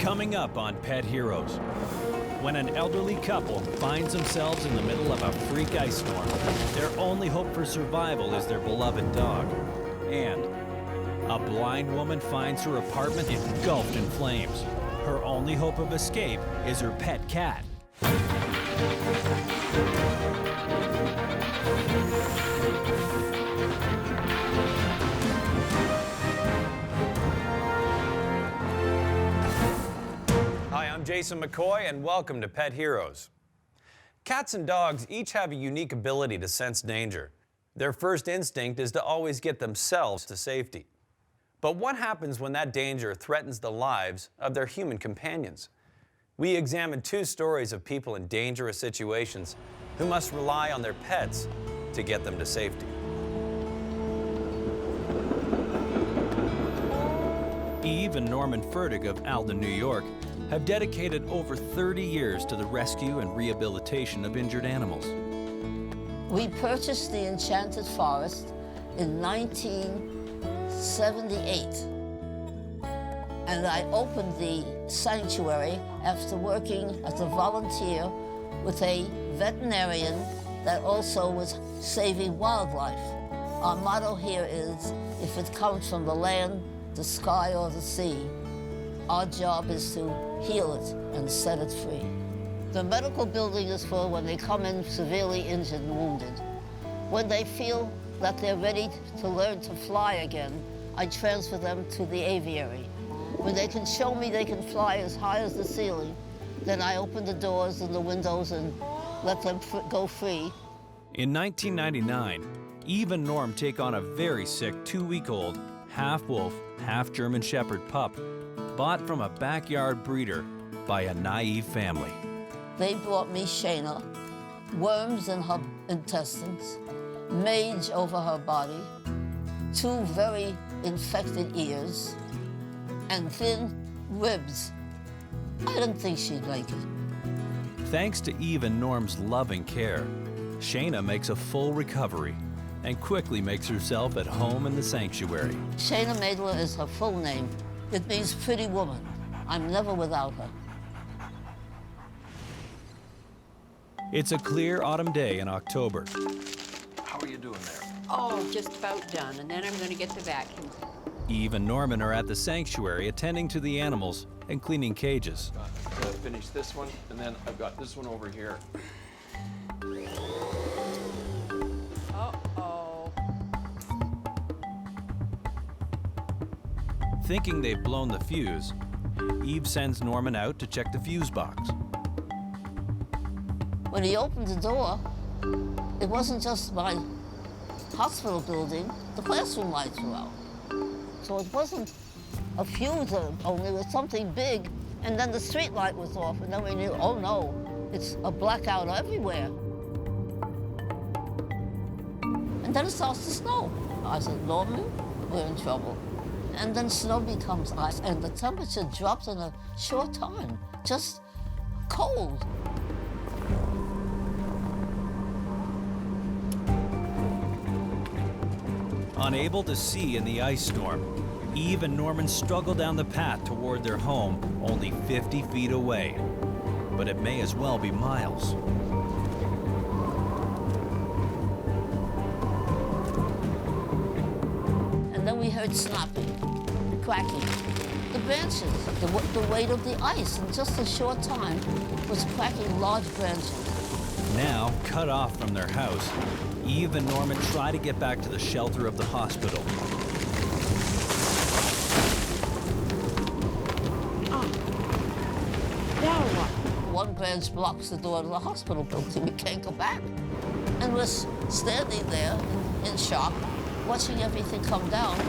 Coming up on Pet Heroes, when an elderly couple finds themselves in the middle of a freak ice storm, their only hope for survival is their beloved dog. And a blind woman finds her apartment engulfed in flames. Her only hope of escape is her pet cat. Hi, I'm Jason McCoy, and welcome to Pet Heroes. Cats and dogs each have a unique ability to sense danger. Their first instinct is to always get themselves to safety. But what happens when that danger threatens the lives of their human companions? We examined two stories of people in dangerous situations who must rely on their pets to get them to safety. Eve and Norman Furtick of Alden, New York, have dedicated over 30 years to the rescue and rehabilitation of injured animals. We purchased the Enchanted Forest in 1978. And I opened the sanctuary after working as a volunteer with a veterinarian that also was saving wildlife. Our motto here is, if it comes from the land, the sky, or the sea, our job is to heal it and set it free. The medical building is for when they come in severely injured and wounded. When they feel that they're ready to learn to fly again, I transfer them to the aviary. When they can show me they can fly as high as the ceiling, then I open the doors and the windows and let them go free. In 1999, Eve and Norm take on a very sick 2-week-old, half-wolf, half-German Shepherd pup, bought from a backyard breeder by a naive family. They brought me Shayna, worms in her intestines, mange over her body, 2 very infected ears, and thin ribs. I didn't think she'd like it. Thanks to Eve and Norm's loving care, Shayna makes a full recovery and quickly makes herself at home in the sanctuary. Shayna Madler is her full name. It means pretty woman. I'm never without her. It's a clear autumn day in October. How are you doing there? Oh, just about done, and then I'm going to get the vacuum. Eve and Norman are at the sanctuary attending to the animals and cleaning cages. Got to finish this one, and then I've got this one over here. Uh-oh. Thinking they've blown the fuse, Eve sends Norman out to check the fuse box. When he opened the door, it wasn't just my hospital building, the classroom lights were out. So it wasn't a fuse only, it was something big, and then the street light was off, and then we knew, oh no, it's a blackout everywhere. And then it starts to snow. I said, Norman, we're in trouble. And then snow becomes ice, and the temperature drops in a short time, just cold. Unable to see in the ice storm, Eve and Norman struggle down the path toward their home, only 50 feet away. But it may as well be miles. And then we heard snapping, cracking. The branches, the weight of the ice in just a short time was cracking large branches. Now, cut off from their house, Eve and Norman try to get back to the shelter of the hospital. Now what? One branch blocks the door to the hospital building. We can't go back. And we're standing there in shock, watching everything come down.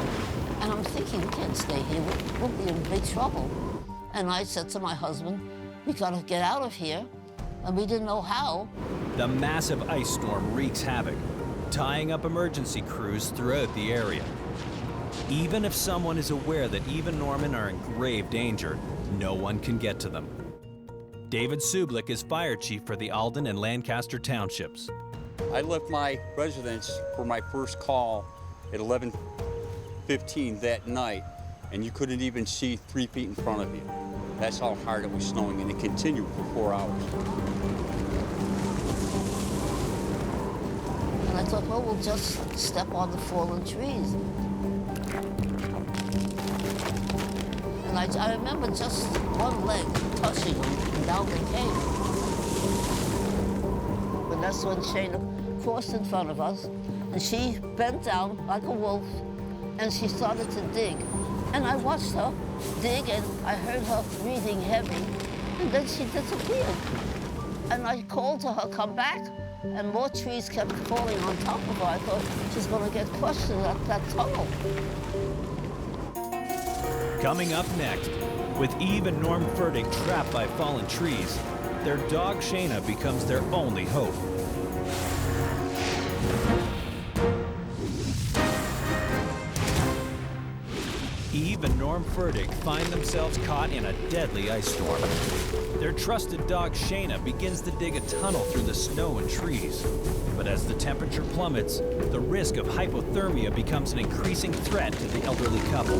And I'm thinking, we can't stay here. We'll be in big trouble. And I said to my husband, we gotta get out of here. And we didn't know how. The massive ice storm wreaks havoc, tying up emergency crews throughout the area. Even if someone is aware that Eve and Norman are in grave danger, no one can get to them. David Sublik is fire chief for the Alden and Lancaster townships. I left my residence for my first call at 11:15 that night, and you couldn't even see 3 feet in front of you. That's how hard it was snowing, and it continued for 4 hours. And I thought, well, we'll just step on the fallen trees. And I remember just one leg touching them, and down they came. But that's when Shana crossed in front of us, and she bent down like a wolf, and she started to dig. And I watched her dig, and I heard her breathing heavy, and then she disappeared. And I called to her, come back, and more trees kept falling on top of her. I thought she's going to get crushed in that tunnel. Coming up next, with Eve and Norm Furtick trapped by fallen trees, their dog Shayna becomes their only hope. Eve and Norm Furtick find themselves caught in a deadly ice storm. Their trusted dog Shayna begins to dig a tunnel through the snow and trees. But as the temperature plummets, the risk of hypothermia becomes an increasing threat to the elderly couple.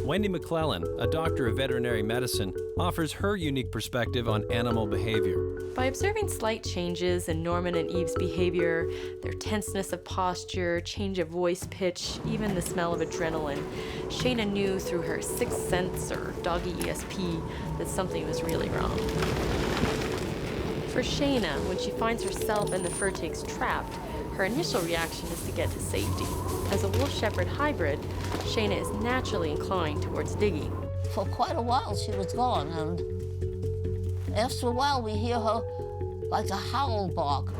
Wendy McClellan, a doctor of veterinary medicine, offers her unique perspective on animal behavior. By observing slight changes in Norman and Eve's behavior, their tenseness of posture, change of voice pitch, even the smell of adrenaline, Shayna knew through her sixth sense, or doggy ESP, that something was really wrong. For Shayna, when she finds herself and the Furticks trapped, her initial reaction is to get to safety. As a wolf-shepherd hybrid, Shayna is naturally inclined towards digging. For quite a while, she was gone, and after a while, we hear her like a howl bark,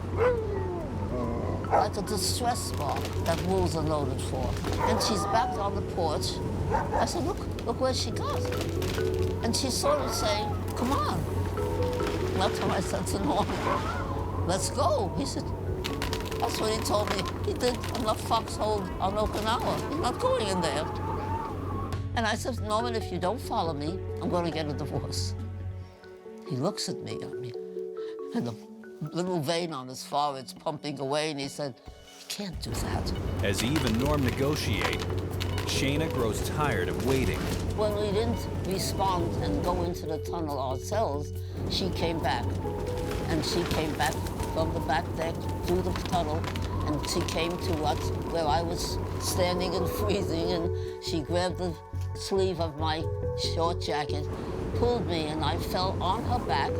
like a distress bark that wolves are noted for. And she's back on the porch. I said, look where she got. And she's sort of saying, come on. And that's when I said to Norm, let's go. He said, that's what he told me. He did enough foxhole on Okinawa. He's not going in there. And I said, Norman, if you don't follow me, I'm going to get a divorce. He looks at me, and the little vein on his forehead's pumping away, and he said, you can't do that. As Eve and Norm negotiate, Shayna grows tired of waiting. When we didn't respond and go into the tunnel ourselves, she came back. And she came back from the back deck through the tunnel, and she came to us where I was standing and freezing, and she grabbed the sleeve of my short jacket, pulled me, and I fell on her back,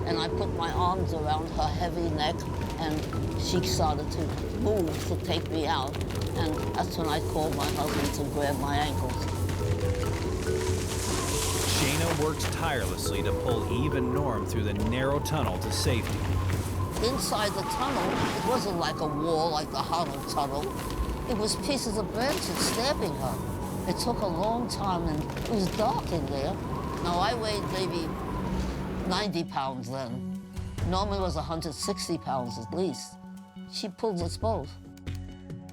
and I put my arms around her heavy neck, and she started to move to take me out, and that's when I called my husband to grab my ankles. Shayna works tirelessly to pull Eve and Norm through the narrow tunnel to safety. Inside the tunnel, it wasn't like a wall like the Hollow Tunnel. It was pieces of branches stabbing her. It took a long time, and it was dark in there. Now, I weighed maybe 90 pounds then. Norman was 160 pounds at least. She pulled us both.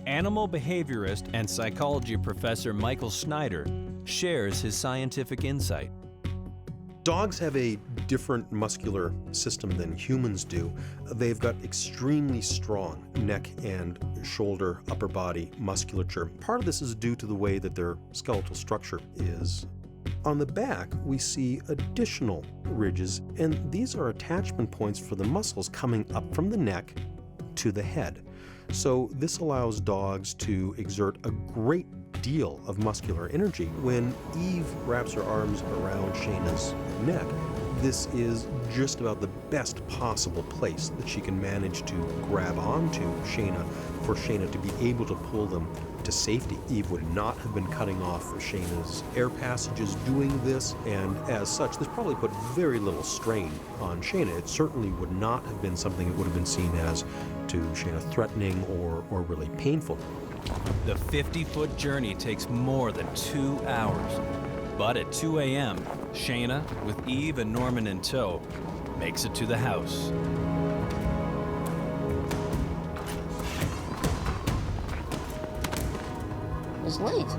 Animal behaviorist and psychology professor Michael Snyder shares his scientific insight. Dogs have a different muscular system than humans do. They've got extremely strong neck and shoulder, upper body musculature. Part of this is due to the way that their skeletal structure is. On the back, we see additional ridges, and these are attachment points for the muscles coming up from the neck to the head. So this allows dogs to exert a great deal of muscular energy. When Eve wraps her arms around Shayna's neck, this is just about the best possible place that she can manage to grab onto Shayna for Shayna to be able to pull them to safety. Eve would not have been cutting off Shayna's air passages doing this, and as such, this probably put very little strain on Shayna. It certainly would not have been something that would have been seen as to Shayna threatening or really painful. The 50-foot journey takes more than 2 hours. But at 2 a.m., Shayna, with Eve and Norman in tow, makes it to the house. It was late.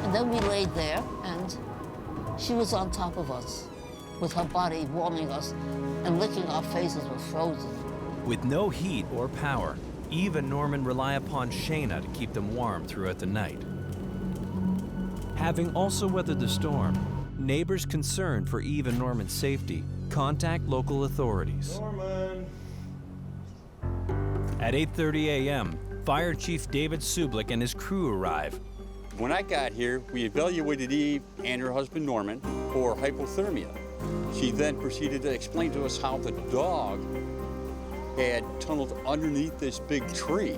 And then we laid there, and she was on top of us, with her body warming us, and licking our faces were frozen. With no heat or power, Eve and Norman rely upon Shayna to keep them warm throughout the night. Having also weathered the storm, neighbors concerned for Eve and Norman's safety contact local authorities. Norman! At 8:30 a.m., Fire Chief David Sublick and his crew arrive. When I got here, we evaluated Eve and her husband Norman for hypothermia. She then proceeded to explain to us how the dog had tunneled underneath this big tree.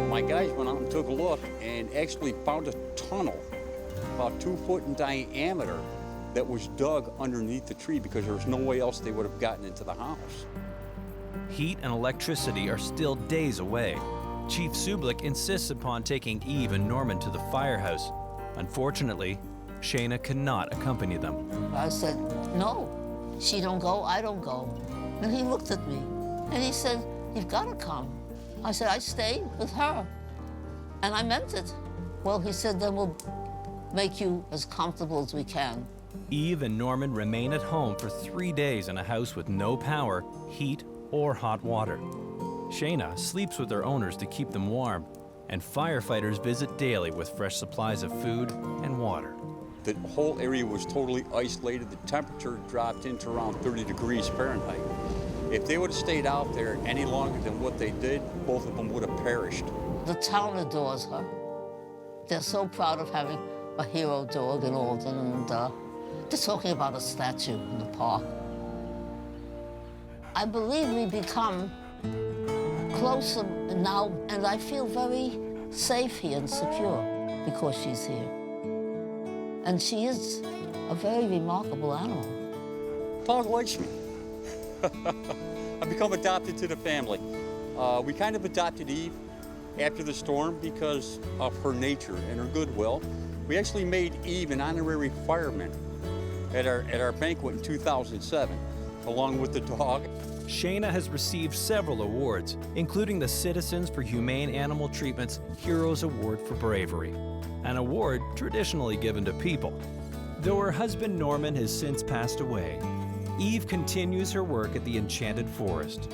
My guys went out and took a look and actually found a tunnel about 2 foot in diameter that was dug underneath the tree because there was no way else they would have gotten into the house. Heat and electricity are still days away. Chief Sublick insists upon taking Eve and Norman to the firehouse. Unfortunately, Shayna cannot accompany them. I said, no, she don't go, I don't go. And he looked at me and he said, you've got to come. I said, I stay with her. And I meant it. Well, he said, then we'll make you as comfortable as we can. Eve and Norman remain at home for 3 days in a house with no power, heat, or hot water. Shayna sleeps with their owners to keep them warm, and firefighters visit daily with fresh supplies of food and water. The whole area was totally isolated. The temperature dropped into around 30 degrees Fahrenheit. If they would have stayed out there any longer than what they did, both of them would have perished. The town adores her. They're so proud of having a hero dog in Alden, and they're talking about a statue in the park. I believe we become closer now, and I feel very safe here and secure because she's here. And she is a very remarkable animal. Dog likes me. I've become adopted to the family. We kind of adopted Eve after the storm because of her nature and her goodwill. We actually made Eve an honorary fireman at our banquet in 2007, along with the dog. Shayna has received several awards, including the Citizens for Humane Animal Treatment's Heroes Award for Bravery, an award traditionally given to people. Though her husband Norman has since passed away, Eve continues her work at the Enchanted Forest.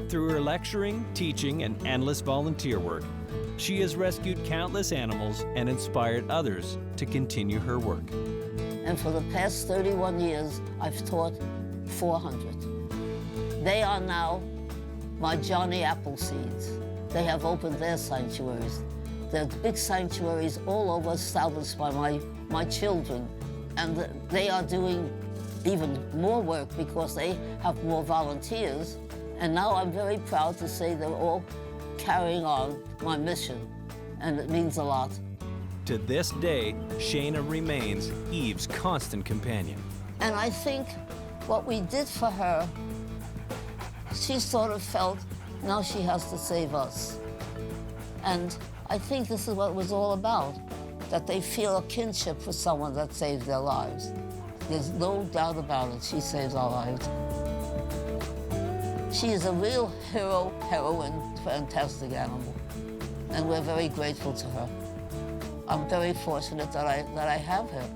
Through her lecturing, teaching, and endless volunteer work, she has rescued countless animals and inspired others to continue her work. And for the past 31 years, I've taught 400. They are now my Johnny Appleseeds. They have opened their sanctuaries. There are big sanctuaries all over established by my children. And they are doing even more work because they have more volunteers. And now I'm very proud to say they're all carrying on my mission. And it means a lot. To this day, Shayna remains Eve's constant companion. And I think what we did for her, she sort of felt, now she has to save us. And I think this is what it was all about, that they feel a kinship for someone that saves their lives. There's no doubt about it, she saves our lives. She is a real hero, heroine, fantastic animal. And we're very grateful to her. I'm very fortunate that I have her.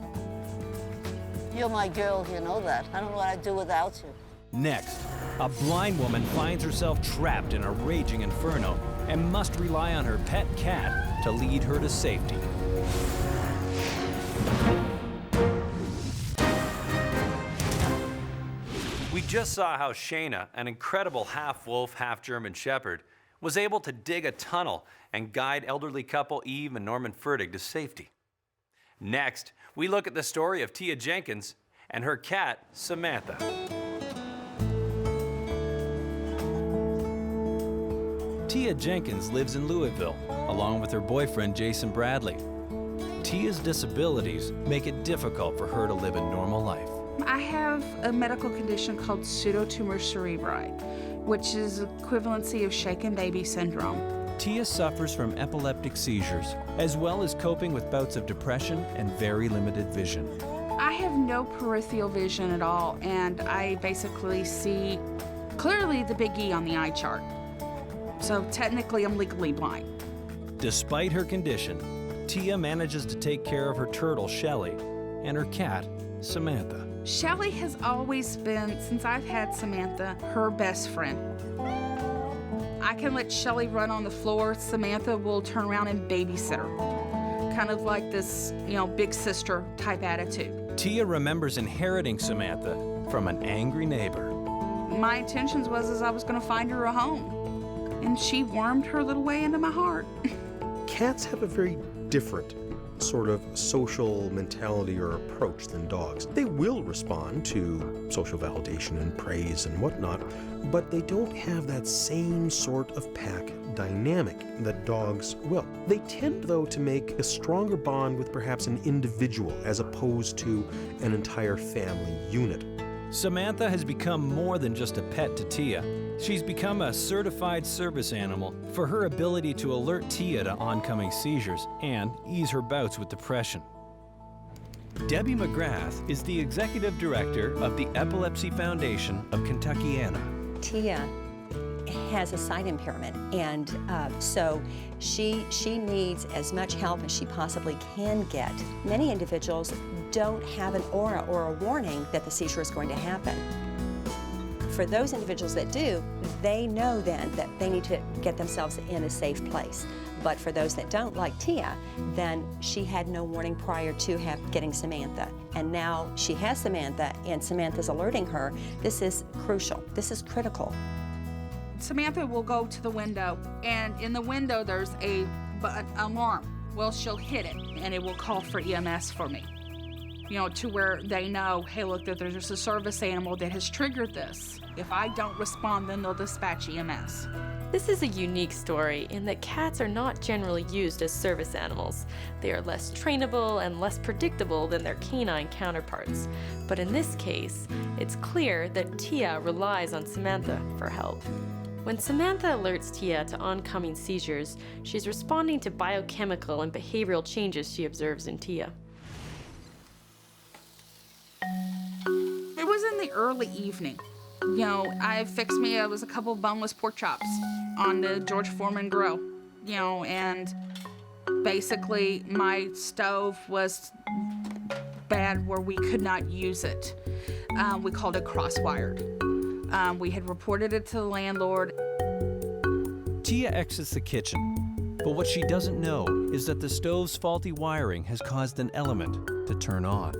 You're my girl, you know that. I don't know what I'd do without you. Next, a blind woman finds herself trapped in a raging inferno and must rely on her pet cat to lead her to safety. We just saw how Shayna, an incredible half-wolf, half-German shepherd, was able to dig a tunnel and guide elderly couple Eve and Norman Fertig to safety. Next, we look at the story of Tia Jenkins and her cat, Samantha. Tia Jenkins lives in Louisville, along with her boyfriend, Jason Bradley. Tia's disabilities make it difficult for her to live a normal life. I have a medical condition called pseudotumor cerebri, which is equivalency of shaken baby syndrome. Tia suffers from epileptic seizures, as well as coping with bouts of depression and very limited vision. I have no peripheral vision at all, and I basically see clearly the big E on the eye chart. So technically, I'm legally blind. Despite her condition, Tia manages to take care of her turtle, Shelly, and her cat, Samantha. Shelly has always been, since I've had Samantha, her best friend. I can let Shelly run on the floor. Samantha will turn around and babysit her. kind of like this, big sister type attitude. Tia remembers inheriting Samantha from an angry neighbor. My intentions was I was going to find her a home, and she wormed her little way into my heart. Cats have a very different sort of social mentality or approach than dogs. They will respond to social validation and praise and whatnot, but they don't have that same sort of pack dynamic that dogs will. They tend, though, to make a stronger bond with perhaps an individual as opposed to an entire family unit. Samantha has become more than just a pet to Tia. She's become a certified service animal for her ability to alert Tia to oncoming seizures and ease her bouts with depression. Debbie McGrath is the executive director of the Epilepsy Foundation of Kentuckiana. Tia has a sight impairment, and so she needs as much help as she possibly can get. Many individuals don't have an aura or a warning that the seizure is going to happen. For those individuals that do, they know then that they need to get themselves in a safe place. But for those that don't, like Tia, then she had no warning prior to getting Samantha. And now she has Samantha, and Samantha's alerting her. This is crucial. This is critical. Samantha will go to the window, and in the window there's an alarm. Well, she'll hit it, and it will call for EMS for me. To where they know, hey, look, there's a service animal that has triggered this. If I don't respond, then they'll dispatch EMS. This is a unique story in that cats are not generally used as service animals. They are less trainable and less predictable than their canine counterparts. But in this case, it's clear that Tia relies on Samantha for help. When Samantha alerts Tia to oncoming seizures, she's responding to biochemical and behavioral changes she observes in Tia. It was in the early evening. I fixed me, it was a couple of boneless pork chops on the George Foreman grill, and basically my stove was bad where we could not use it. We called it cross-wired. We had reported it to the landlord. Tia exits the kitchen, but what she doesn't know is that the stove's faulty wiring has caused an element to turn on.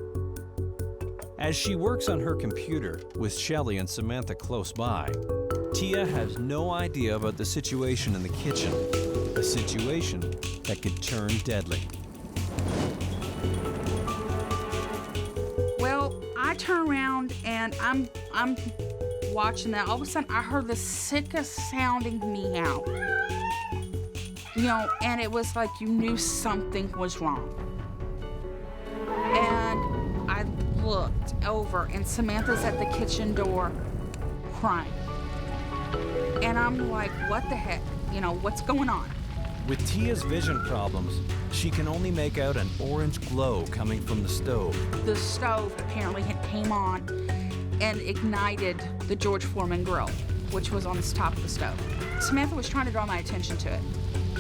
As she works on her computer with Shelley and Samantha close by, Tia has no idea about the situation in the kitchen, a situation that could turn deadly. Well, I turn around and I'm watching that. All of a sudden, I heard the sickest sounding meow. And it was like you knew something was wrong. And I looked over, and Samantha's at the kitchen door crying. And I'm like, what the heck? What's going on? With Tia's vision problems, she can only make out an orange glow coming from the stove. The stove apparently had came on and ignited the George Foreman grill, which was on the top of the stove. Samantha was trying to draw my attention to it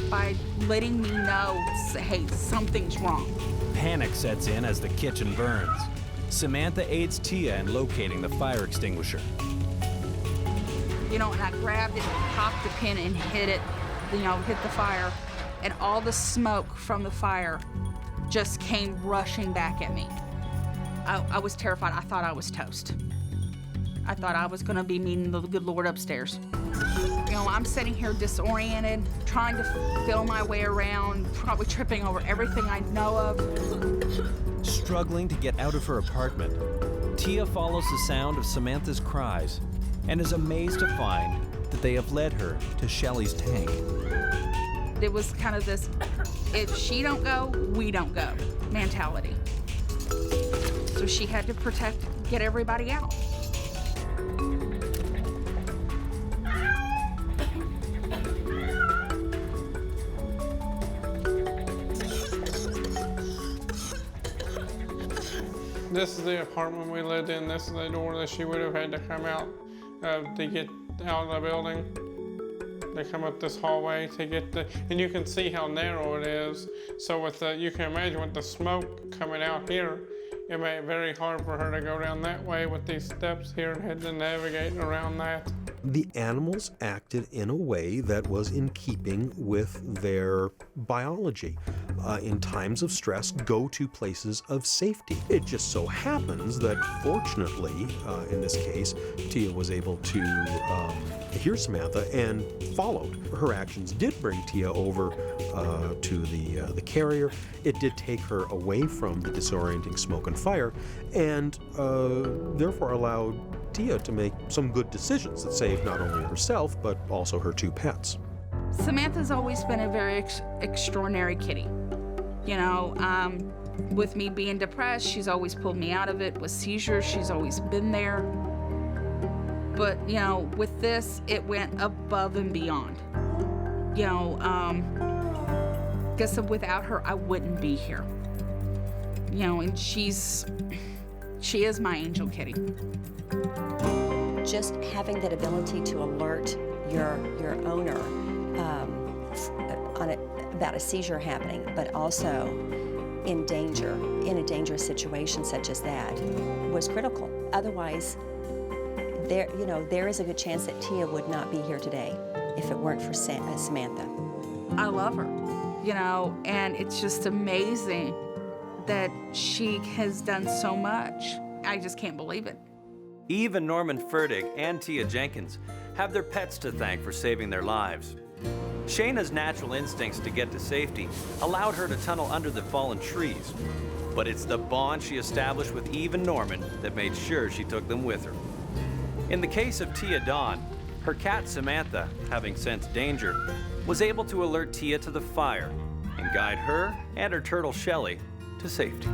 by letting me know, hey, something's wrong. Panic sets in as the kitchen burns. Samantha aids Tia in locating the fire extinguisher. And I grabbed it, popped the pin, and hit it, hit the fire. And all the smoke from the fire just came rushing back at me. I was terrified. I thought I was toast. I thought I was gonna be meeting the good Lord upstairs. I'm sitting here disoriented, trying to feel my way around, probably tripping over everything I know of. Struggling to get out of her apartment, Tia follows the sound of Samantha's cries and is amazed to find that they have led her to Shelley's tank. It was kind of this, if she don't go, we don't go mentality. So she had to get everybody out. This is the apartment we lived in. This is the door that she would have had to come out to get out of the building. They come up this hallway to get and you can see how narrow it is. So you can imagine with the smoke coming out here, it made it very hard for her to go down that way with these steps here and had to navigate around that. the animals acted in a way that was in keeping with their biology. In times of stress, go to places of safety. It just so happens that, fortunately, in this case, Tia was able to hear Samantha and followed. Her actions did bring Tia over to the carrier. It did take her away from the disorienting smoke and fire, and therefore allowed Tia to make some good decisions that saved not only herself, but also her 2 pets. Samantha's always been a very extraordinary kitty. You know, with me being depressed, she's always pulled me out of it. With seizures, she's always been there. But, you know, with this, it went above and beyond. You know, guess without her, I wouldn't be here. You know, and she is my angel kitty. Just having that ability to alert your owner about a seizure happening, but also in danger, in a dangerous situation such as that, was critical. Otherwise, there is a good chance that Tia would not be here today if it weren't for Samantha. I love her, you know, and it's just amazing that she has done so much. I just can't believe it. Eve and Norman Fertig and Tia Jenkins have their pets to thank for saving their lives. Shayna's natural instincts to get to safety allowed her to tunnel under the fallen trees, but it's the bond she established with Eve and Norman that made sure she took them with her. In the case of Tia Dawn, her cat Samantha, having sensed danger, was able to alert Tia to the fire and guide her and her turtle Shelley to safety.